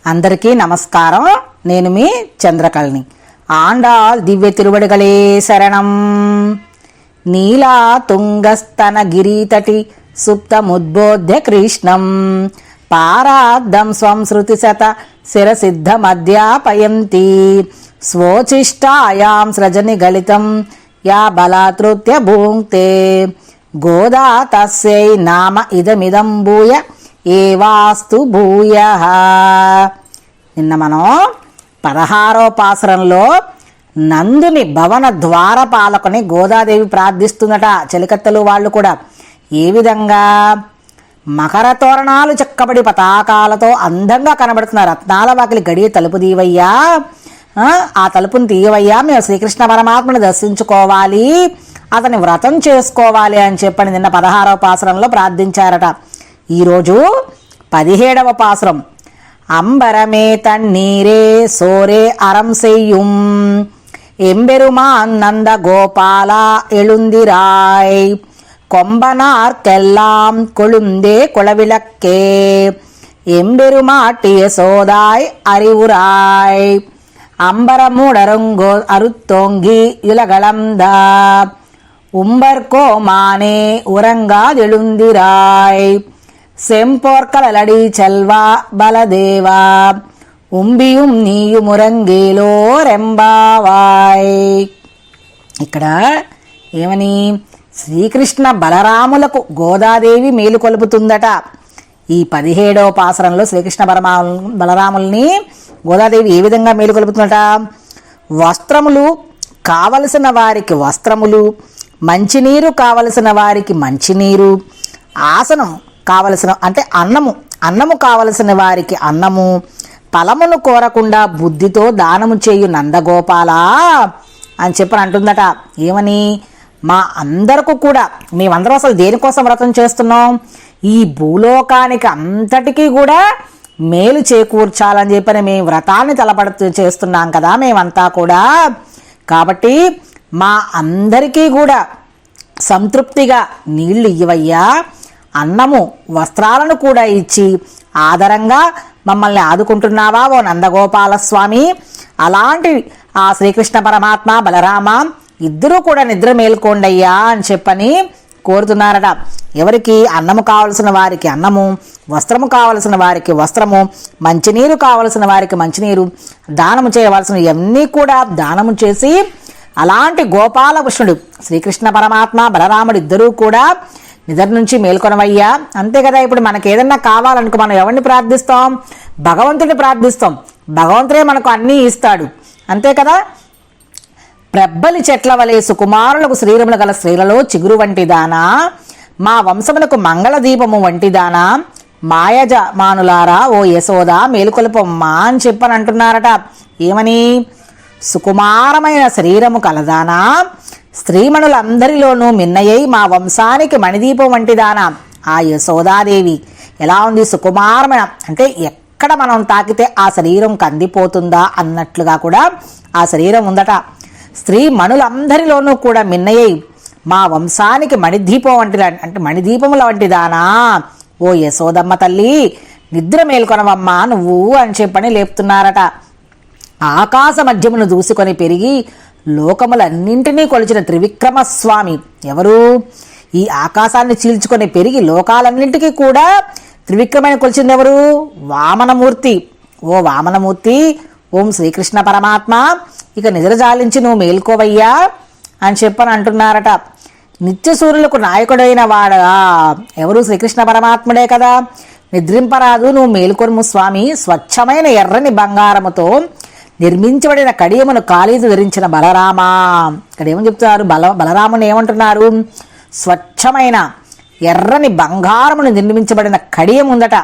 అందరికీ నమస్కారం. నేను మీ చంద్రకళని. ఆండాల్ దివ్య తిరువడిగలే శరణం. నీలా తుంగస్తన గిరీతటి సుప్తముద్బోధ్య కృష్ణం పారాద్దం స్వం శృతిశత శిరసిద్ధమధ్యాపయంతి స్వోచిష్టాయాం సృజని గళితం యా బలాతృత్య భూంక్తే గోదా తస్యై నామ ఇదమిదం భూయ ఏవాస్తు భూయః. నిన్న మనం 16వ పాసురంలో నందుని భవన ద్వారపాలకుని గోదాదేవి ప్రార్థిస్తుందట. చెలికత్తలు వాళ్ళు కూడా ఏ విధంగా మకర తోరణాలు చెక్కబడి పతాకాలతో అందంగా కనబడుతున్నారు. రత్నాల వాకిలి గడియ తలుపు తీవయ్యా, ఆ తలుపుని తీయవయ్యా, మేము శ్రీకృష్ణ పరమాత్మని దర్శించుకోవాలి, అతని వ్రతం చేసుకోవాలి అని చెప్పని నిన్న 16వ పాసురంలో ప్రార్థించారట. ఈరోజు 17వ పాసురం. అంబరమే తన్నీరే సోరే అరం సెయ్యుం ఎంబెరుమాన్ గోపాల எழுந்திராய் கொம்பனார்க்கெல்லாம் கொழுந்தே குளவிளக்கே எம்பெருமாட்டிய சோதாய் அறிவுராய் அம்பரமுடருங்கோ அருத்தோங்கி இலகளந்தா உம்பர்கோமானே உறங்காதெழுந்திராய் செம்போர்க்கலடி செல்வா బలదేవా ఉంబియుం నీయు మురంగేలో రెంబావాయ్. ఇక్కడ ఏమని శ్రీకృష్ణ బలరాములకు గోదాదేవి మేలు కొలుపుతుందట. ఈ 17వ పాసురంలో శ్రీకృష్ణ బలరాముల్ని గోదాదేవి ఏ విధంగా మేలు కొలుపుతుందట? వస్త్రములు కావలసిన వారికి వస్త్రములు, మంచినీరు కావలసిన వారికి మంచినీరు, ఆసనం కావలసిన అంటే అన్నము కావలసిన వారికి అన్నము, ఫలమును కోరకుండా బుద్ధితో దానము చేయు నందగోపాల అని చెప్పని అంటుందట. ఏమని? మా అందరకు కూడా మేమందరం అసలు దేనికోసం వ్రతం చేస్తున్నాం? ఈ భూలోకానికి అంతటికీ కూడా మేలు చేకూర్చాలని చెప్పని మేము వ్రతాన్ని తలపడుతూ చేస్తున్నాం కదా మేమంతా కూడా. కాబట్టి మా అందరికీ కూడా సంతృప్తిగా నీళ్లు ఇవ్వయ్యా, అన్నము వస్త్రాలను కూడా ఇచ్చి ఆదరంగా మమ్మల్ని ఆదుకుంటున్నావా ఓ నందగోపాల స్వామి. అలాంటి ఆ శ్రీకృష్ణ పరమాత్మ బలరామ ఇద్దరూ కూడా నిద్ర మేల్కోండయ్యా అని చెప్పని కోరుతున్నారట. ఎవరికి? అన్నము కావలసిన వారికి అన్నము, వస్త్రము కావలసిన వారికి వస్త్రము, మంచినీరు కావలసిన వారికి మంచినీరు, దానము చేయవలసిన ఇవన్నీ కూడా దానము చేసి అలాంటి గోపాలకృష్ణుడు శ్రీకృష్ణ పరమాత్మ బలరాముడు ఇద్దరూ కూడా నిద్ర నుంచి మేల్కొనవయ్యా. అంతే కదా. ఇప్పుడు మనకు ఏదన్నా కావాలనుకో మనం ఎవరిని ప్రార్థిస్తాం? భగవంతుడిని ప్రార్థిస్తాం. భగవంతుడే మనకు అన్నీ ఇస్తాడు. అంతే కదా. ప్రబ్బలి చెట్ల వలె సుకుమారులకు శ్రీరములు గల స్త్రీలలో చిగురు వంటిదానా, మా వంశమునకు మంగళ దీపము వంటిదానా, మాయజమానులారా ఓ యశోద మేలుకొలుపమ్మా అని చెప్పని అంటున్నారట. ఏమని? సుకుమారమైన శరీరము కలదానా, స్త్రీమణులందరిలోనూ మిన్నయ్యై మా వంశానికి మణిదీపం వంటిదానా. ఆ యశోదాదేవి ఎలా ఉంది? సుకుమారమైన అంటే ఎక్కడ మనం తాకితే ఆ శరీరం కందిపోతుందా అన్నట్లుగా కూడా ఆ శరీరం ఉందట. స్త్రీ మణులందరిలోనూ కూడా మిన్నయ్యై మా వంశానికి మణిదీపం వంటిదా అంటే మణిదీపముల వంటిదానా. ఓ యశోదమ్మ తల్లి నిద్ర మేల్కొనవమ్మా నువ్వు అని చెప్పని లేపుతున్నారట. ఆకాశ మధ్యమును దూసుకొని పెరిగి లోకములన్నింటినీ కొలిచిన త్రివిక్రమ స్వామి ఎవరు? ఈ ఆకాశాన్ని చీల్చుకొని పెరిగి లోకాలన్నింటికీ కూడా త్రివిక్రమని కొలిచింది ఎవరు? వామనమూర్తి. ఓ వామనమూర్తి, ఓం శ్రీకృష్ణ పరమాత్మ ఇక నిద్ర జాలించి నువ్వు మేల్కోవయ్యా అని చెప్పని అంటున్నారట. నిత్య సూర్యులకు నాయకుడైన వాడా ఎవరు? శ్రీకృష్ణ పరమాత్ముడే కదా. నిద్రింపరాదు, నువ్వు మేల్కొనుము స్వామి. స్వచ్ఛమైన ఎర్రని బంగారముతో నిర్మించబడిన కడియమును కాళీదు ధరించిన బలరామ. ఇక్కడ ఏమని చెప్తున్నారు? బలరాముని ఏమంటున్నారు? స్వచ్ఛమైన ఎర్రని బంగారమును నిర్మించబడిన కడియం ఉందట.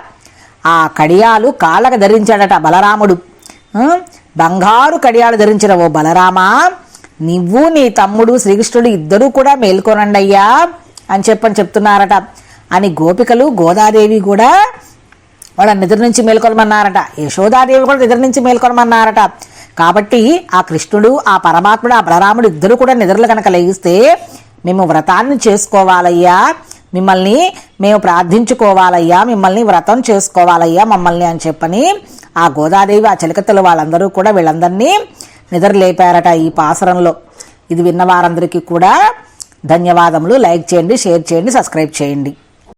ఆ కడియాలు కాళ్ళకు ధరించాడట బలరాముడు. బంగారు కడియాలు ధరించిన ఓ బలరామ నువ్వు నీ తమ్ముడు శ్రీకృష్ణుడు ఇద్దరూ కూడా మేల్కొనండి అయ్యా అని చెప్తున్నారట. అని గోపికలు గోదాదేవి కూడా వాళ్ళ నిద్ర నుంచి మేల్కొనమన్నారట. యశోదాదేవి కూడా నిద్ర నుంచి మేల్కొనమన్నారట. కాబట్టి ఆ కృష్ణుడు, ఆ పరమాత్ముడు, ఆ బలరాముడు ఇద్దరు కూడా నిద్రలు కనుక లేగిస్తే మేము వ్రతాన్ని చేసుకోవాలయ్యా, మిమ్మల్ని మేము ప్రార్థించుకోవాలయ్యా, మిమ్మల్ని వ్రతం చేసుకోవాలయ్యా మమ్మల్ని అని చెప్పని ఆ గోదాదేవి ఆ చిలకత్తలు వాళ్ళందరూ కూడా వీళ్ళందరినీ నిద్రలేపారట ఈ పాసరంలో. ఇది విన్న వారందరికీ కూడా ధన్యవాదములు. లైక్ చేయండి, షేర్ చేయండి, సబ్స్క్రైబ్ చేయండి.